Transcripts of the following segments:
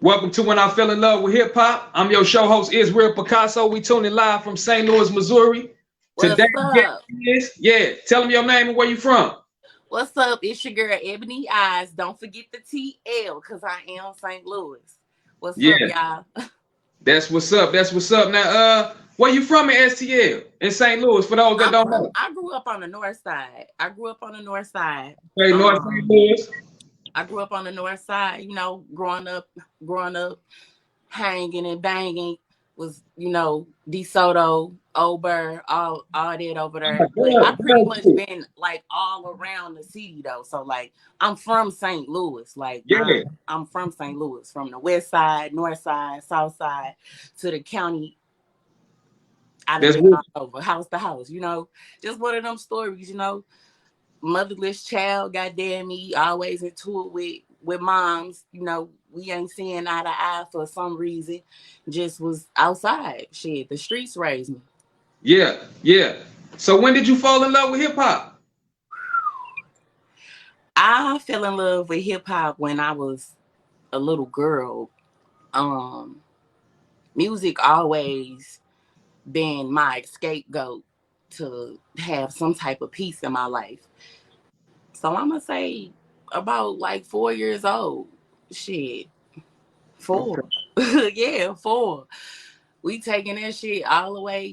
Welcome to When I Fell in Love with Hip Hop. I'm your show host, Israel Picasso. We tuning live from St. Louis, Missouri. What's Today, guest up? is, tell them your name and where you from. What's up? It's your girl Ebony Eyes. Don't forget the TL because I am St. Louis. What's up, Yeah, y'all? that's what's up. That's what's up. Now, where you from in STL? In St. Louis, for those that don't know. I grew up on the north side. I grew up on the north side. Okay, North St. Um, Louis. I grew up on the north side, growing up, hanging and banging was, DeSoto, Ober, all that over Oh my there. But I God, pretty thank much you. been like all around the city though. So like I'm from St. Louis. Like Yeah, I'm from St. Louis, from the west side, north side, south side to the county. I done that's been what. all over, house to house. Just one of them stories. Motherless child, goddamn me, always into it with moms. We ain't seeing eye to eye for some reason. Just was outside. Shit, the streets raised me. Yeah, yeah. So when did you fall in love with hip hop? I fell in love with hip hop when I was a little girl. Um, Music always been my scapegoat to have some type of peace in my life. So I'm gonna say about like 4 years old. Shit, Okay. 4. Yeah, 4. We taking that shit all the way,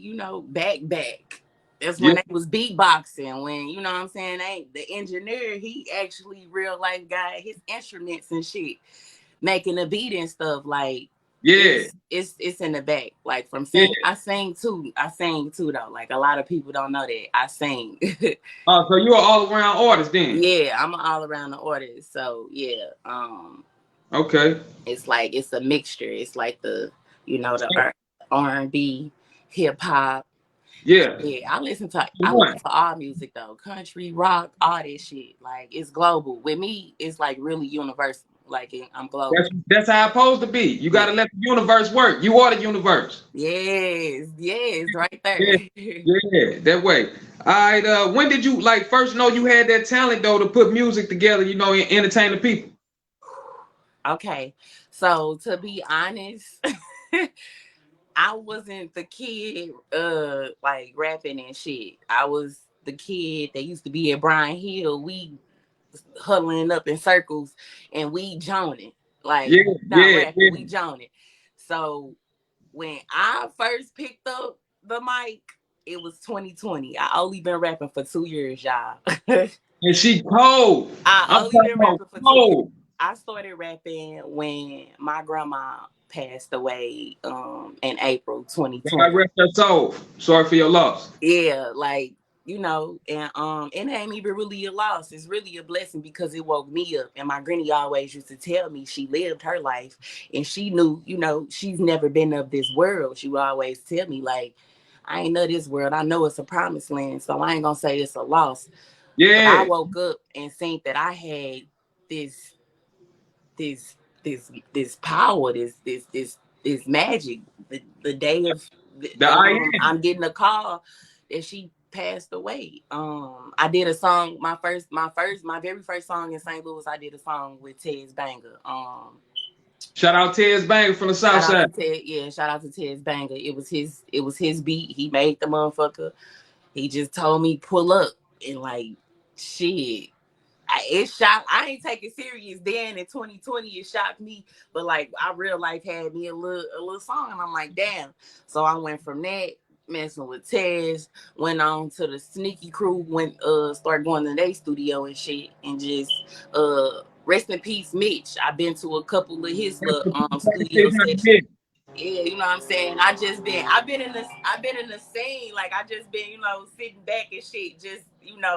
back. That's Yeah, when they was beatboxing. When you know what I'm saying, ain't the engineer? He actually real life got his instruments and shit, making the beat and stuff. Like yeah, it's in the back. Like from yeah. sing, I sing too. I sing too though. Like a lot of people don't know that I sing. So you're an all around artist then. Yeah, I'm an all around the artist. So yeah, Okay. it's like it's a mixture. It's like the R&B, hip hop. Yeah. Yeah, I listen One. to all music though, country, rock, all this shit. Like it's global. With me, it's like really universal. Like I'm That's global. that's how it's supposed to be. You got Yeah. to let the universe work. You are the universe. Yes, right there. Yeah, yeah, that way. All right. When did you like first know you had that talent though to put music together? And entertain the people. Okay, so to be honest, I wasn't the kid like rapping and shit. I was the kid that used to be at Brian Hill. We huddling up in circles and we joning. Like Yeah, not yeah, rapping, we yeah. joning. So when I first picked up the mic, it was 2020. I only been rapping for 2 years, y'all. And she cold. I I'm only talking been about rapping for 2 years. cold. I started rapping when my grandma passed away in April God 2020. rest her soul. Sorry for your loss. Yeah, like and it ain't even really a loss. It's really a blessing because it woke me up. And my granny always used to tell me she lived her life and she knew, she's never been of this world. She would always tell me like, I ain't know this world. I know it's a promised land, so I ain't gonna say it's a loss. But I Yeah, woke up and seen that I had this this this power, this magic. The day of the I am. I'm getting a call that she passed away. I did a song, my very first song in St. Louis. I did a song with Ted's Banger. Shout out Tez Bang from the South Shout out Side. to Ted. Yeah, shout out to Ted's Banger. It was his beat. He made the motherfucker. He just told me pull up and like shit. It shocked. I ain't take it serious then in 2020. It shocked me, but like I real life had me a little song, and I'm like, damn. So I went from that messing with Tez, went on to the Sneaky Crew, went start going to their studio and shit, and just rest in peace, Mitch. I've been to a couple of his little studio sessions. Yeah, you know what I'm saying. I've been in the scene. Like I just been, sitting back and shit,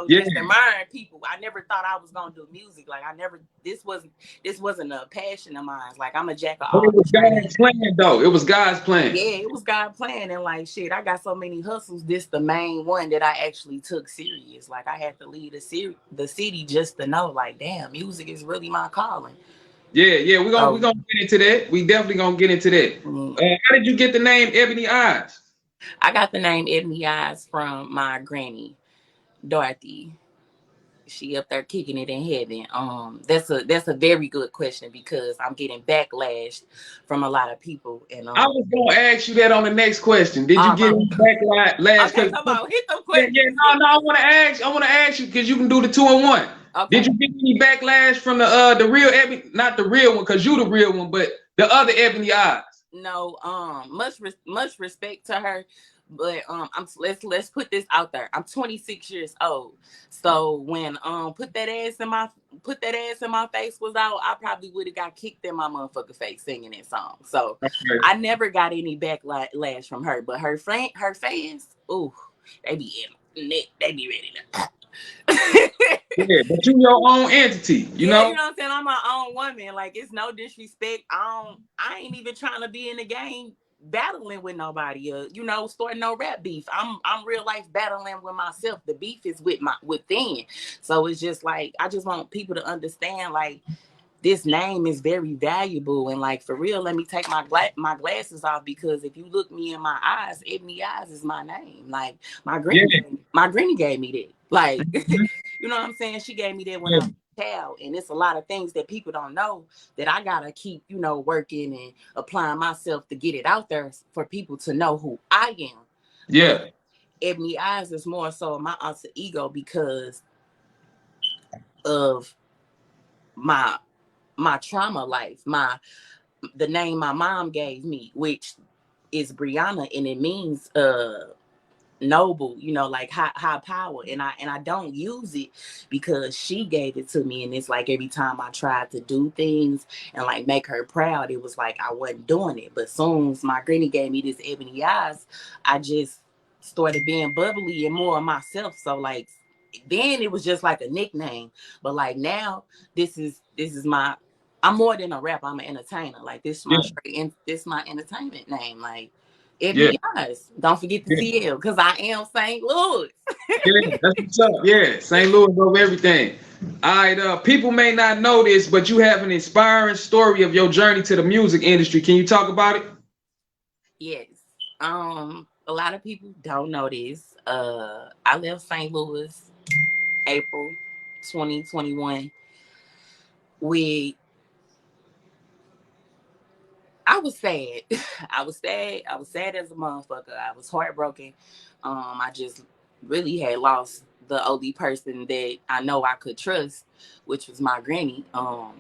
Yeah, just admiring people. I never thought I was gonna do music. Like I never. This wasn't a passion of mine. Like I'm a jack of but it all was trades. God's plan though. It was God's plan. Yeah, it was God playing, and like shit, I got so many hustles. This the main one that I actually took serious. Like I had to leave the city just to know, like, damn, music is really my calling. Yeah, yeah. We're So gonna get into that. We definitely gonna get into that. mm, How did you get the name Ebony Eyes? I got the name Ebony Eyes from my granny, Dorothy. She up there kicking it in heaven. That's a very good question because I'm getting backlash from a lot of people. And I was gonna ask you that on the next question. Did you all get right. any backlash? Okay, Because come on, hit them yeah, yeah, questions. no, no, I want to ask you because you can do the 2-in-1. Did Okay. you get any backlash from the real Ebony, not the real one, because you the real one, but the other Ebony Eyes? No, much respect to her, but let's put this out there. I'm 26 years old, so when put that ass in my face was out, I probably would have got kicked in my motherfucking face singing that song. So Okay. I never got any backlash from her, but her fans, ooh, they be they be ready to. Yeah, but you your own entity, you Yeah, you know? know what I'm saying? I'm my own woman. Like, it's no disrespect. I ain't even trying to be in the game battling with nobody, starting no rap beef. I'm real life battling with myself. The beef is within. So it's just like I just want people to understand, like, this name is very valuable, and like, for real, let me take my glasses off, because if you look me in my eyes, Ebony Eyes is my name. Like, Yeah. my granny gave me that. Like, Mhm. you know what I'm saying? She gave me that when I Yeah. was a child, and it's a lot of things that people don't know that I gotta keep, working and applying myself to get it out there for people to know who I am. But Yeah. Ebony Eyes is more so my alter ego because of my trauma life, the name my mom gave me, which is Brianna, and it means noble, like high power. And I don't use it because she gave it to me. And it's like every time I tried to do things and like make her proud, it was like I wasn't doing it. But soon as my granny gave me this Ebony Eyes, I just started being bubbly and more of myself. So like then it was just like a nickname. But like now, this is my I'm more than a rapper. I'm an entertainer. Like, Yeah. this my entertainment name. Like, Yeah. Ebony Eyes. Don't forget the Yeah. CL, because I am St. Louis. Yeah. That's what's up. Yeah. St. Louis over everything. All right. People may not know this, but you have an inspiring story of your journey to the music industry. Can you talk about it? Yes. A lot of people don't know this. I left St. Louis April 2021 with I was sad. I was sad. I was sad as a motherfucker. I was heartbroken. I just really had lost the only person that I know I could trust, which was my granny. And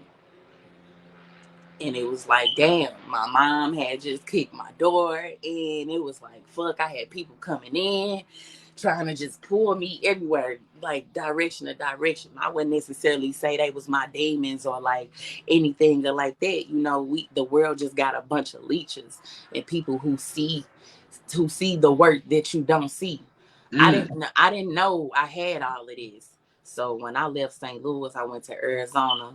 it was like, damn, my mom had just kicked my door, and it was like, fuck, I had people coming in trying to just pull me everywhere, like direction to direction. I wouldn't necessarily say they was my demons or like anything or like that. The world just got a bunch of leeches and people who see the work that you don't see. Mm. I didn't know I had all of this. So when I left St. Louis, I went to Arizona,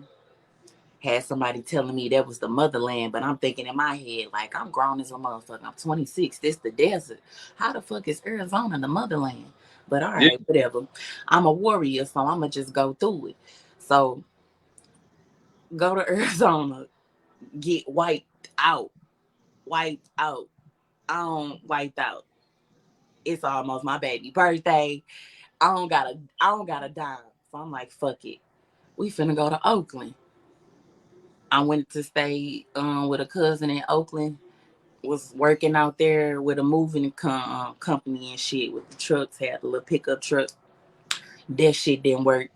had somebody telling me that was the motherland, but I'm thinking in my head, like, I'm grown as a motherfucker. I'm 26. This the desert. How the fuck is Arizona the motherland? But all Yeah. right, whatever. I'm a warrior, so I'm gonna just go through it. So go to Arizona, get out, wiped out. Wiped out. It's almost my baby birthday. I don't got a dime. So I'm like, fuck it. We finna go to Oakland. I went to stay with a cousin in Oakland, was working out there with a moving company and shit with the trucks, had a little pickup truck. That shit didn't work.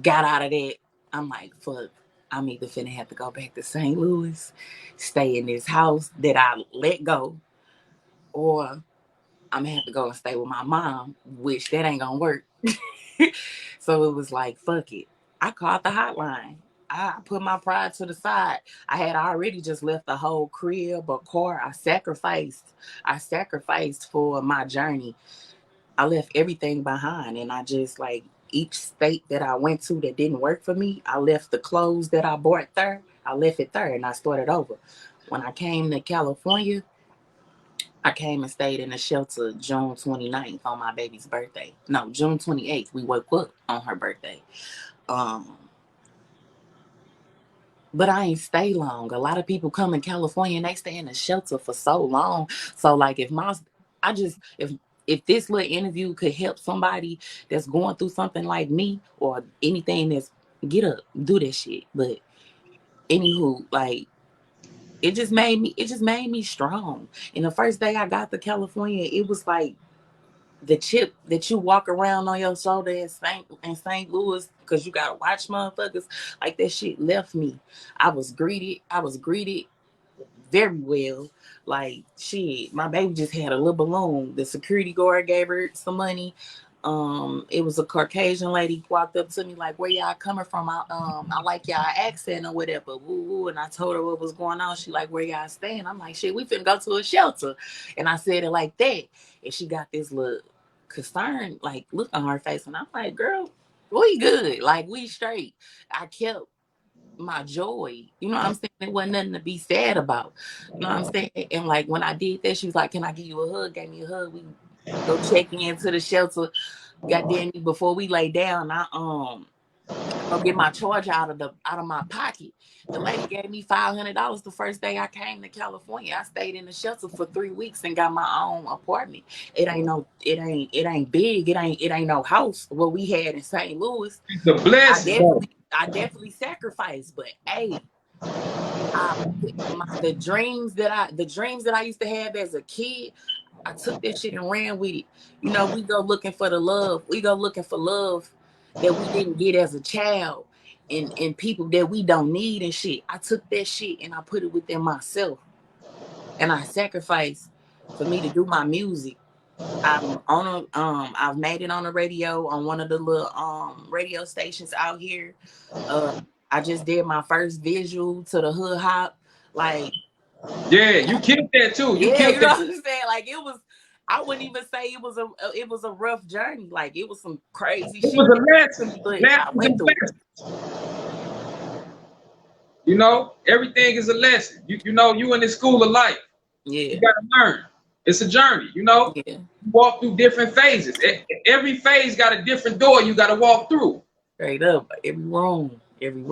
Got out of that. I'm like, fuck, I'm either finna have to go back to St. Louis, stay in this house that I let go, or I'm gonna have to go and stay with my mom, which that ain't gonna work. So it was like, fuck it. I called the hotline. I put my pride to the side. I had already just left the whole crib or car. I sacrificed. I sacrificed for my journey. I left everything behind, and I just like each state that I went to that didn't work for me, I left the clothes that I bought there. I left it there and I started over. When I came to California, I came and stayed in a shelter June 29th on my baby's birthday. No, June 28th. We woke up on her birthday. Um, but I ain't stay long. A lot of people come in California and they stay in a shelter for so long. So like if if this little interview could help somebody that's going through something like me or anything, that's get up, do that shit. But anywho, like it just made me strong. And the first day I got to California, it was like the chip that you walk around on your shoulder in St. Louis, because you gotta watch motherfuckers, like that shit left me. I was greeted very well. Like shit, my baby just had a little balloon. The security guard gave her some money. It was a Caucasian lady walked up to me like, "Where y'all coming from? I like y'all accent or whatever." Woo woo. And I told her what was going on. She like, "Where y'all staying?" I'm like, "Shit, we finna go to a shelter." And I said it like that, and she got this look concerned like look on her face, and I'm like, "Girl, we good. Like we straight." I kept my joy. You know what I'm saying? It wasn't nothing to be sad about. You know what I'm saying? And like when I did that, she was like, "Can I give you a hug?" Gave me a hug. We go check into the shelter. Goddamn me, before we lay down, I go get my charger out of my pocket. The lady gave me $500 the first day I came to California. I stayed in the shelter for 3 weeks and got my own apartment. It ain't big. It ain't no house what we had in St. Louis. It's a I blessing, though. definitely sacrificed, but hey, I the dreams that I used to have as a kid, I took that shit and ran with it. You know, we go looking for the love. We go looking for love that we didn't get as a child, and people that we don't need and shit. I took that shit and I put it within myself, and I sacrificed for me to do my music. I've made it on the radio on one of the little radio stations out here. Uh I just did my first visual to the hood hop. Like, Yeah, you killed that too. You yeah, killed you know that. what I'm saying? Like it was, I wouldn't even say it was a rough journey. Like it was some crazy It shit was that a happened to lesson. me, but I Lessons went and through it. lessons. You know, everything is a lesson. You know, you in the school of life. You Yeah, gotta learn. It's a journey, you know. yeah, You walk through different phases. Every phase got a different door you gotta walk through. straight up. Every room, and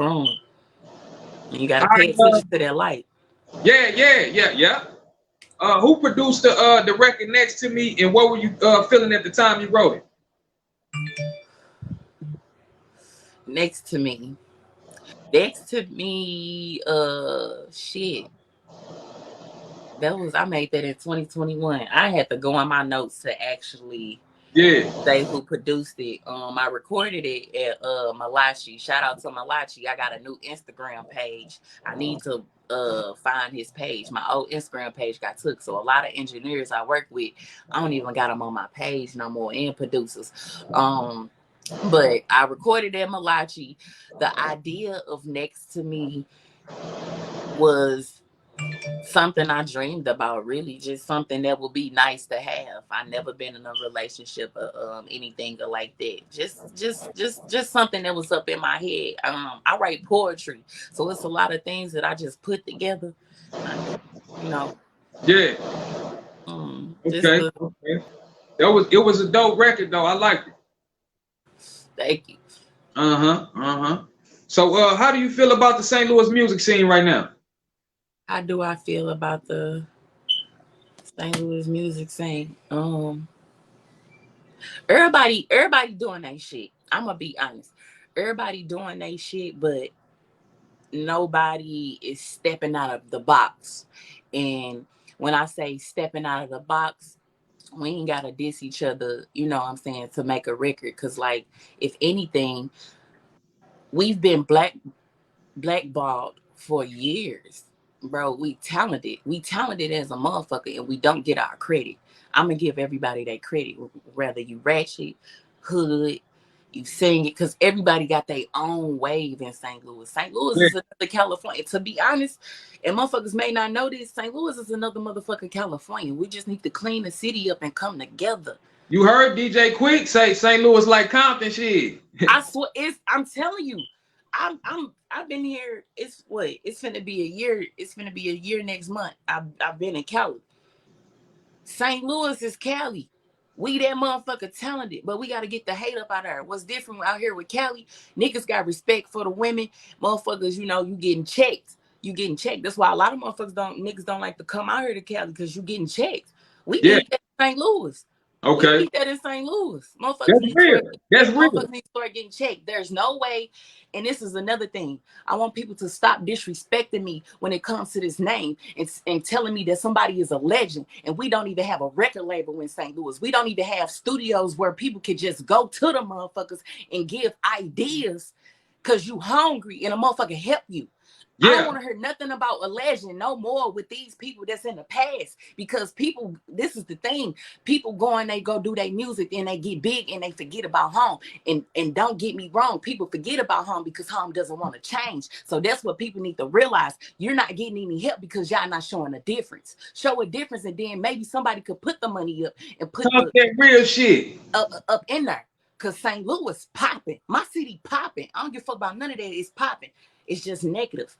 you got All to pay right, attention to that light. yeah. Who produced the record next to me, and what were you feeling at the time you wrote it? Next to me, shit. I made that in 2021. I had to go on my notes to actually Yeah, say who produced it. I recorded it at Malachi. Shout out to Malachi. I got a new Instagram page. I need to find his page. My old Instagram page got took. So a lot of engineers I work with, I don't even got them on my page no more, and producers. But I recorded at Malachi. The idea of Next to Me was something I dreamed about, really, just something that would be nice to have. I never been in a relationship or anything like that. Just something that was up in my head. I write poetry, so it's a lot of things that I just put together. I just, you know, yeah. just Okay, okay. It was a dope record though. I liked it. thank you. Uh-huh. So how do you feel about the St. Louis music scene right now? How do I feel about the St. Louis music scene? Everybody doing that shit. I'm gonna be honest. Everybody doing that shit, but nobody is stepping out of the box. And when I say stepping out of the box, we ain't gotta diss each other, you know what I'm saying, to make a record. Cause like, if anything, we've been blackballed for years. Bro, we talented as a motherfucker, and we don't get our credit. I'm gonna give everybody that credit, whether you ratchet, hood, you sing it, because everybody got their own wave in St. Louis. St. Louis Yeah. is another California. To be honest, and motherfuckers may not know this, St. Louis is another motherfucking California. We just need to clean the city up and come together. You heard DJ Quick say St. Louis like Compton shit. I swear, I'm telling you, I've been here. It's gonna be a year. It's gonna be a year next month. I've been in Cali. St. Louis is Cali. We that motherfucker talented, but we gotta get the hate up out there. What's different out here with Cali? Niggas got respect for the women. Motherfuckers, you getting checked. You getting checked. That's why a lot of niggas don't like to come out here to Cali, because you getting checked. We Yeah. need that in St. Louis. We Okay. need that in St. Louis. Motherfuckers That's need to real. start, That's real. motherfuckers need to start getting checked. There's no way, and this is another thing. I want people to stop disrespecting me when it comes to this name and telling me that somebody is a legend. And we don't even have a record label in St. Louis. We don't even have studios where people can just go to the motherfuckers and give ideas because you hungry and a motherfucker help you. I don't Yeah. want to hear nothing about a legend no more with these people that's in the past, because people, this is the thing, people they go do their music and they get big and they forget about home. And don't get me wrong, people forget about home because home doesn't want to change. So that's what people need to realize. You're not getting any help because y'all not showing a difference. Show a difference, and then maybe somebody could put the money up and put Talk the that real shit. up in there. Cause St. Louis popping, my city popping. I don't give a fuck about none of that. It's popping. It's just negative.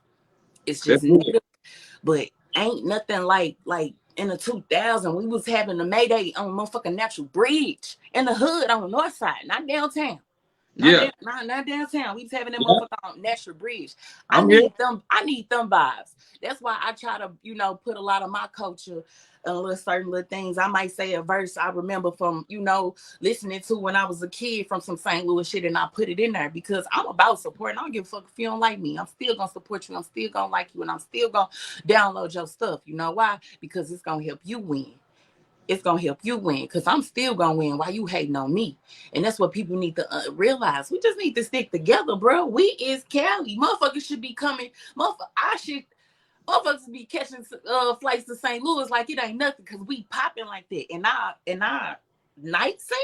It's That's just real. negative, but ain't nothing like in the 2000s we was having a Mayday on motherfucking Natural Bridge in the hood on the north side, not downtown. Yeah. Not downtown. We was having that Yeah. motherfucker on Natural Bridge. I'm here. I need them vibes. That's why I try to, put a lot of my culture and little certain little things. I might say a verse I remember from, listening to when I was a kid from some St. Louis shit, and I put it in there because I'm about support. I don't give a fuck if you don't like me. I'm still gonna support you. I'm still gonna like you, and I'm still gonna download your stuff. You know why? Because it's gonna help you win. It's gonna help you win, because I'm still gonna win while you hating on me. And that's what people need to realize. We just need to stick together, bro. We is Cali. Motherfuckers should be coming. Motherfuckers be catching flights to St. Louis like it ain't nothing, because we popping like that. And our night scene.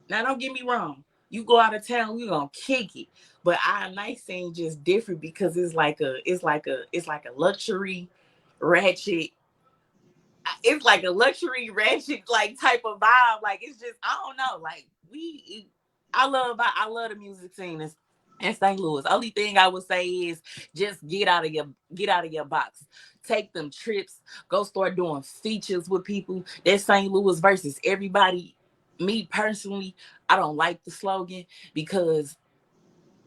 Now don't get me wrong. You go out of town, we gonna kick it. But our night scene just different because it's like a luxury ratchet, it's like a luxury ratchet like type of vibe. Like, it's just, I don't know. Like, I love the music scene in St. Louis. Only thing I would say is just get out of your box. Take them trips. Go start doing features with people. That St. Louis versus everybody. Me personally, I don't like the slogan because,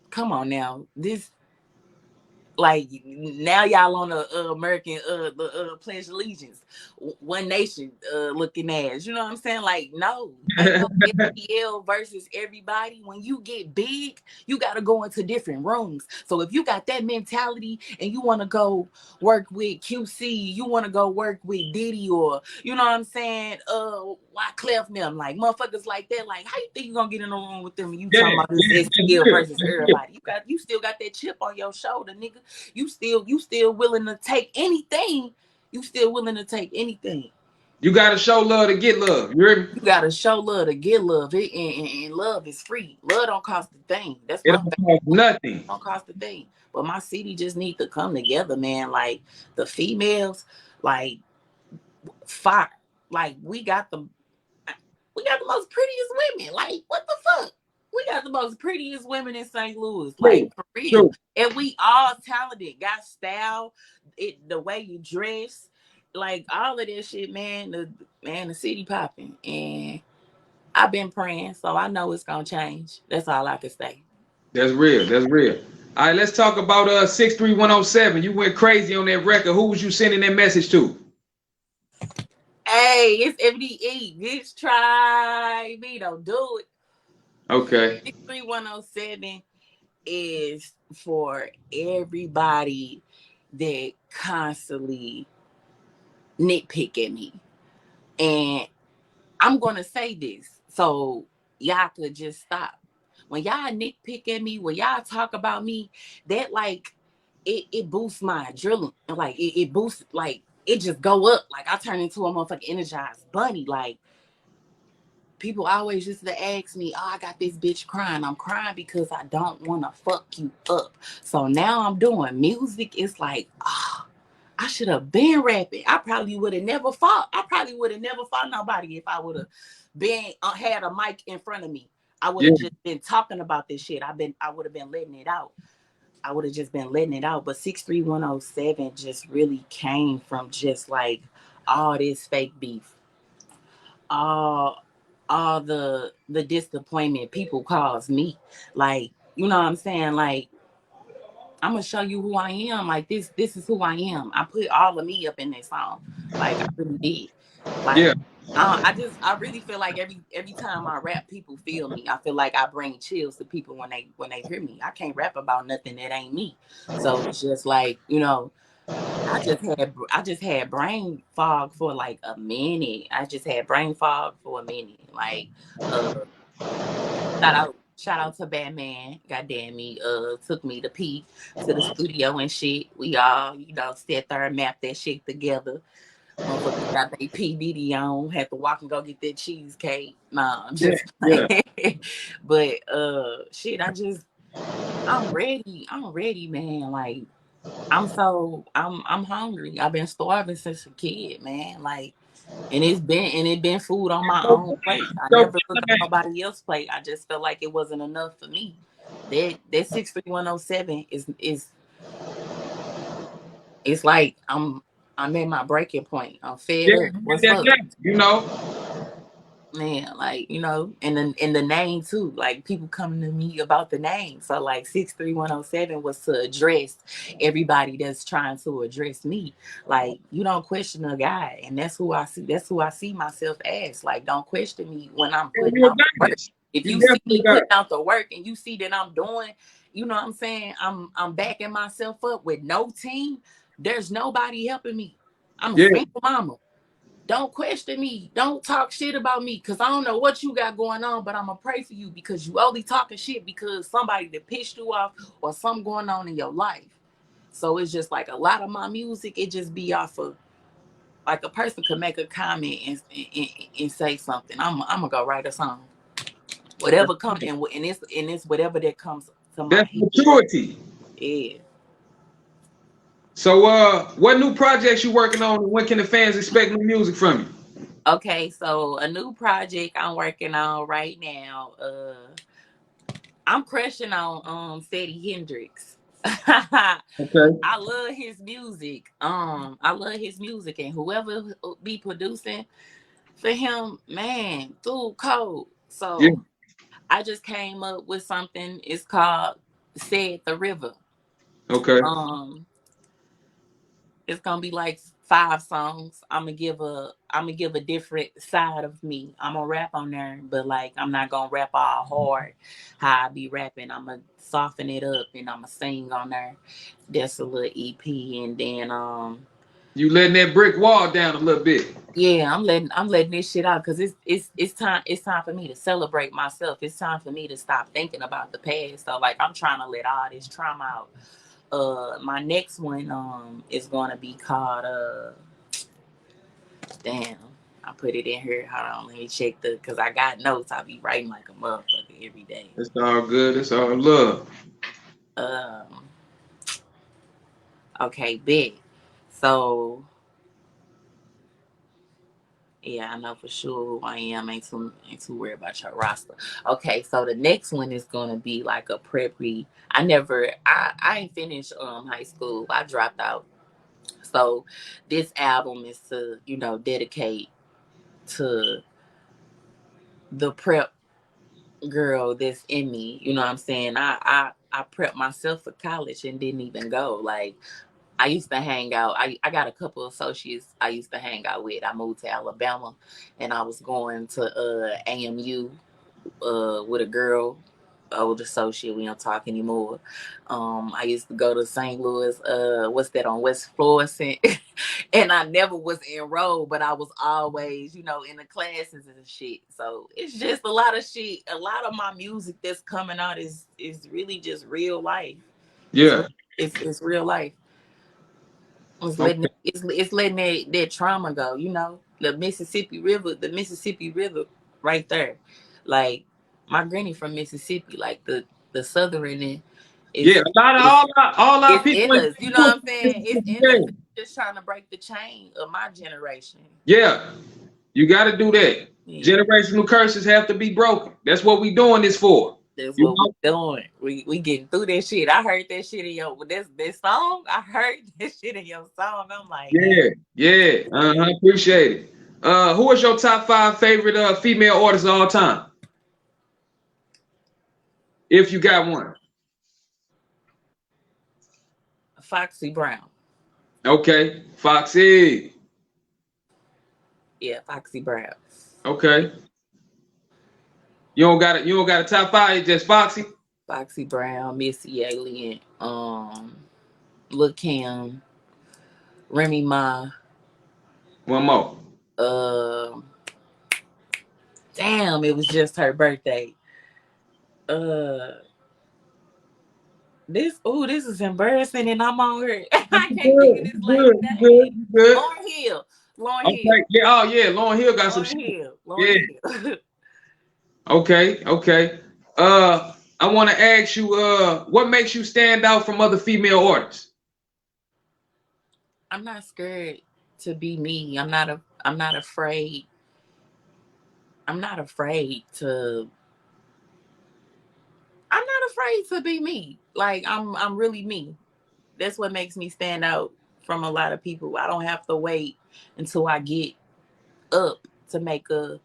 come on now, this, like, now y'all on the American the Pledge of Allegiance, one nation looking ass. You know what I'm saying? Like, no, ain't no FPL versus everybody. When you get big, you got to go into different rooms. So if you got that mentality and you want to go work with QC, you want to go work with Diddy, or you know what I'm saying, Wyclef them, like motherfuckers like that. Like, how you think you gonna get in the room with them and you Yeah. talking about this Yeah. That's STL real. versus That's real. everybody? You still got that chip on your shoulder, nigga. You still willing to take anything. You still willing to take anything. You gotta show love to get love. You hear me? You gotta show love to get love. And love is free. Love don't cost a thing. That's It my don't favorite. cost nothing. Don't cost a thing. But my city just need to come together, man. Like, the females, like, fire. Like, we got the most prettiest women. Like, what the fuck? We got the most prettiest women in St. Louis. Like, True. for real. True. And we all talented. Got style. The way you dress. Like, all of this shit, man. The city popping. And I've been praying, so I know it's gonna change. That's all I can say. That's real. That's real. All right, let's talk about 63107. You went crazy on that record. Who was you sending that message to? Hey, it's FDE. Bitch, try me. Don't do it. Okay. 63107 is for everybody that constantly nitpick at me. And I'm going to say this so y'all could just stop. When y'all nitpick at me, when y'all talk about me, that, like, it boosts my adrenaline. And, like, it boosts, like, it just go up. Like, I turn into a motherfucking energized bunny. Like, people always used to ask me, oh, I got this bitch crying. I'm crying because I don't want to fuck you up. So now I'm doing music. It's like, oh, I should have been rapping. I probably would have never fought. I probably would have never fought nobody if I would have been had a mic in front of me. I would Yeah. have just been talking about this shit. I would have been letting it out. I would have just been letting it out. But 63107 just really came from just like all this fake beef. All the disappointment people cause me. Like, you know what I'm saying? Like, I'm gonna show you who I am. Like this is who I am. I put all of me up in this song. Like I really did. Yeah. Like I really feel like every time I rap, people feel me. I feel like I bring chills to people when they hear me. I can't rap about nothing that ain't me. So it's just like, I just had brain fog for like a minute. I just had brain fog for a minute. Like uh shout out to Batman. Goddamn me. Took me to P to the studio and shit. We all, sat there and mapped that shit together. Motherfuckers got their P Diddy on, had to walk and go get that cheesecake. Nah, I'm Yeah. just Yeah. playing. But shit, I'm ready. I'm ready, man. Like I'm hungry. I've been starving since a kid, man. Like, and it been food on my own plate. I So, never looked at nobody else's plate. I just felt like it wasn't enough for me. That 63107 is it's like I'm at my breaking point. I'm fed yeah, up. you get What's that up? gap, you know. Man, like, and the name too. Like people coming to me about the name. So like 63107 was to address everybody that's trying to address me. Like, you don't question a guy, and that's who I see. That's who I see myself as. Like, don't question me when I'm Yeah, putting you a out the work. goddess. If You you see definitely me got. putting out the work and you see that I'm doing, you know what I'm saying? I'm backing myself up with no team. There's nobody helping me. I'm a Yeah, single mama. Don't question me. Don't talk shit about me because I don't know what you got going on, but I'm going to pray for you because you only talking shit because somebody that pissed you off or something going on in your life. So it's just like a lot of my music, it just be off of like a person could make a comment and say something. I'm going to go write a song. Whatever come and it's whatever that comes to my that's head. maturity. Yeah. So, what new projects you working on, and when can the fans expect new music from you? Okay, so a new project I'm working on right now. I'm crushing on Freddie Hendrix. I Okay. love his music. I love his music, and whoever be producing for him, man, dude, cold. Yeah. So I just came up with something. It's called "Said the River." Okay. Um, It's gonna be like 5 songs. I'm gonna give a different side of me. I'm gonna rap on there, but like I'm not gonna rap all hard how I be rapping. I'm gonna soften it up and I'm gonna sing on there. That's a little EP, and then You letting that brick wall down a little bit. yeah, I'm letting this shit out because it's time for me to celebrate myself. It's time for me to stop thinking about the past. So like I'm trying to let all this trauma out. My next one is gonna be called damn, I put it in here. Hold on, let me check because I got notes. I be writing like a motherfucker every day. It's all good. It's all love. Um, okay, bet. So yeah, I know for sure who I am. Ain't too worried about your roster. Okay, so the next one is gonna be like a prep read. I ain't finished high school. I dropped out. So this album is to, dedicate to the prep girl that's in me. You know what I'm saying? I prepped myself for college and didn't even go. Like I used to hang out. I got a couple of associates I used to hang out with. I moved to Alabama and I was going to AMU with a girl, old associate. We don't talk anymore. I used to go to St. Louis, what's that on West Florissant? And I never was enrolled, but I was always, in the classes and shit. So it's just a lot of shit. A lot of my music that's coming out is really just real life. It's Yeah. it's real life. Okay. It's letting that trauma go. The Mississippi River, right there. Like my granny from Mississippi, like the southern end Yeah. is A lot of is all our it's people in endless. You know what I'm saying? It's endless. yeah. Just trying to break the chain of my generation. Yeah. You got to do that. Yeah, Generational curses have to be broken. That's what we doing this for. that's You what we know? doing. We getting through that shit. I heard that shit in your this song. I heard that shit in your song. I'm like, damn. Yeah. Yeah. Uh-huh. Appreciate it. Who is your top 5 favorite female artists of all time? If you got one. Foxy Brown. Okay, Foxy. Yeah, Foxy Brown. Okay. You don't got a top five, just Foxy? Foxy Brown, Missy Alien, Lil Kim, Remy Ma, One more. uh, damn, it was just her birthday. Uh, this is embarrassing, and I'm on her. I can't think of Good, this good, lady's good, name. good. Lauren Hill. Lauren Hill. Okay. Yeah, oh yeah, Lauren Hill got some Lauren shit. Hill. Yeah. Lauren Hill. Okay, okay. I want to ask you, what makes you stand out from other female artists? I'm not scared to be me. I'm not afraid. I'm not afraid to I'm not afraid to be me. Like I'm really me. That's what makes me stand out from a lot of people. I don't have to wait until I get up to make a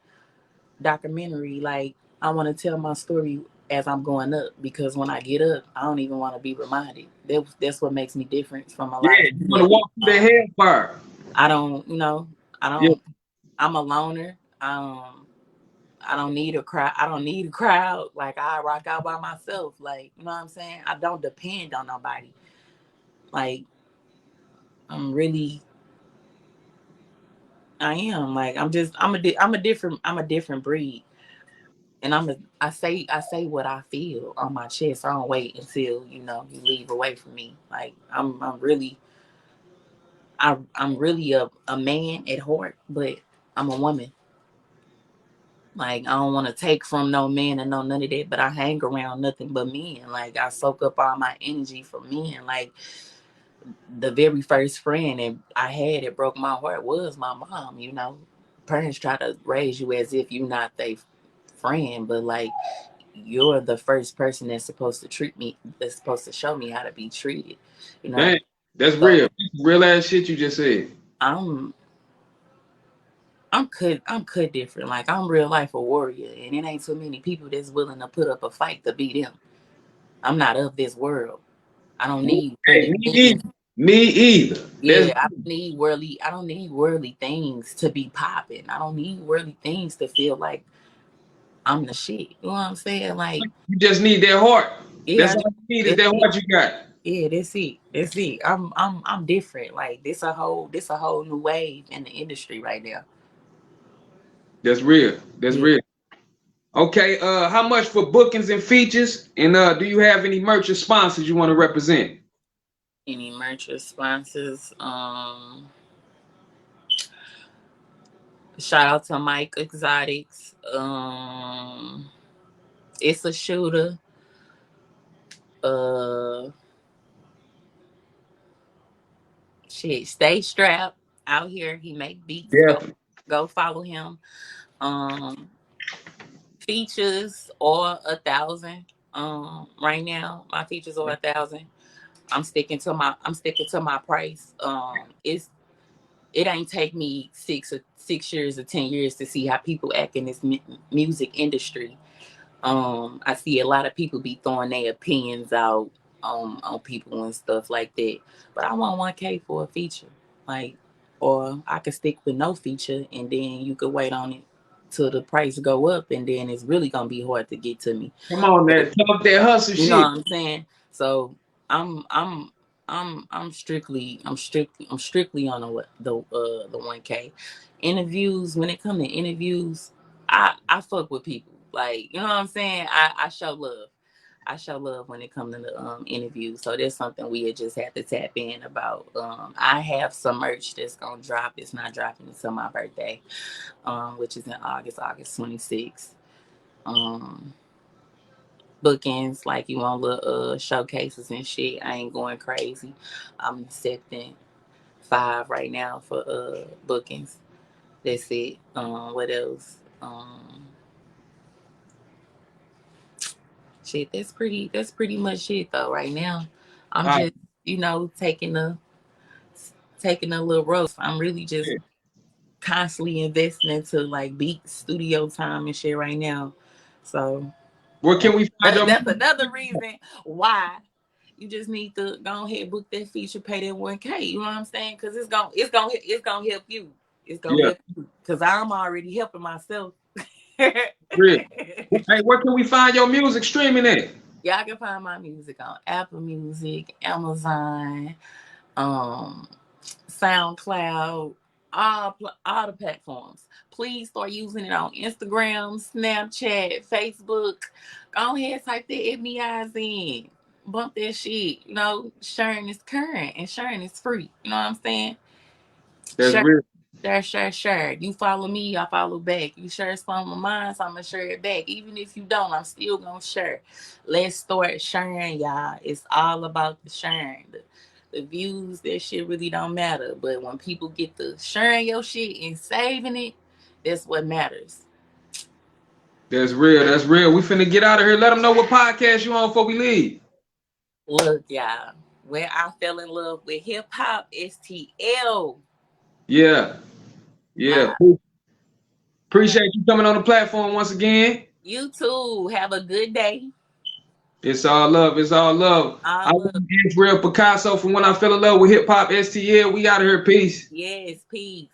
documentary. Like I want to tell my story as I'm going up, because when I get up, I don't even want to be reminded. That's what makes me different from a Yeah, lot of you want to people. walk through the hellfire. I don't, I Yeah, don't. I'm a loner. I don't need a crowd. I don't need a crowd. Like I rock out by myself. Like you know what I'm saying. I don't depend on nobody. Like I'm really, I am. Like I'm a different breed. And I say what I feel on my chest. I don't wait until you leave away from me. Like I'm really a man at heart, but I'm a woman. Like I don't want to take from no man and no none of that, but I hang around nothing but men. Like I soak up all my energy from men. Like the very first friend that I had that broke my heart was my mom. Parents try to raise you as if you're not their friend, but like you're the first person that's supposed to treat me, that's supposed to show me how to be treated. You know, dang, that's real. so Real ass shit you just said. I'm I'm cut different. Like I'm real life a warrior, and it ain't too many people that's willing to put up a fight to beat them. I'm not of this world. I don't need Hey, money, me things. either. Me either. That's Yeah, I don't need worldly things to be popping. I don't need worldly things to feel like I'm the shit. You know what I'm saying? Like, you just need that heart. yeah, That's all you need is that's that it. heart you got. Yeah, that's it. That's it. I'm different. Like this a whole new wave in the industry right now. That's real. That's Yeah. real. Okay, how much for bookings and features? And do you have any merch or sponsors you want to represent? Any merch or sponsors? Shout out to Mike Exotics. It's a shooter. Uh, shit. Stay strapped out here. He make beats. Definitely. Go follow him. Um, features are 1,000. Right now my features are 1,000. I'm sticking to my price. It ain't take me 6 years or 10 years to see how people act in this music industry. I see a lot of people be throwing their opinions out on people and stuff like that. But I want 1K for a feature, like, or I could stick with no feature, and then you could wait on it till the price go up, and then it's really gonna be hard to get to me. Come on, So, man. Talk that hustle you know shit. what I'm saying? So I'm strictly on the 1K. Interviews, when it comes to interviews, I fuck with people. Like, you know what I'm saying? I show love. I show love when it comes to the interviews. So that's something we had just had to tap in about. I have some merch that's gonna drop. It's not dropping until my birthday, which is in August 26th. Um Bookings, like you want little showcases and shit. I ain't going crazy. I'm accepting 5 right now for bookings. That's it. What else? Shit, that's pretty much it though right now. I'm All right. just, taking a little roast. I'm really just Yeah. constantly investing into like beat studio time and shit right now. So Where can we find your that's another reason why. You just need to go ahead, book that feature, pay that 1K. You know what I'm saying? Because it's gonna help you. It's gonna Yeah, help you. Because I'm already helping myself. real. Hey, where can we find your music streaming at? Y'all can find my music on Apple Music, Amazon, um, SoundCloud, all the platforms. Please start using it on Instagram, Snapchat, Facebook. Go ahead, type the ebony eyes in. Bump that shit. You know, sharing is current and sharing is free. You know what I'm saying? That's Share, real. share. You follow me, I follow back. You share some of mine, so I'm gonna share it back. Even if you don't, I'm still gonna share. Let's start sharing, y'all. It's all about the sharing. The views, that shit really don't matter. But when people get to sharing your shit and saving it, that's what matters. That's real. That's real. We finna get out of here. Let them know what podcast you on before we leave. Look, y'all, when I fell in love with hip hop, STL. Yeah. Yeah. Uh, okay. Appreciate you coming on the platform once again. You too. Have a good day. It's all love. It's all love. I I love. was Real Picasso from When I Fell in Love with Hip Hop STL. We out of here. Peace. Yes, peace.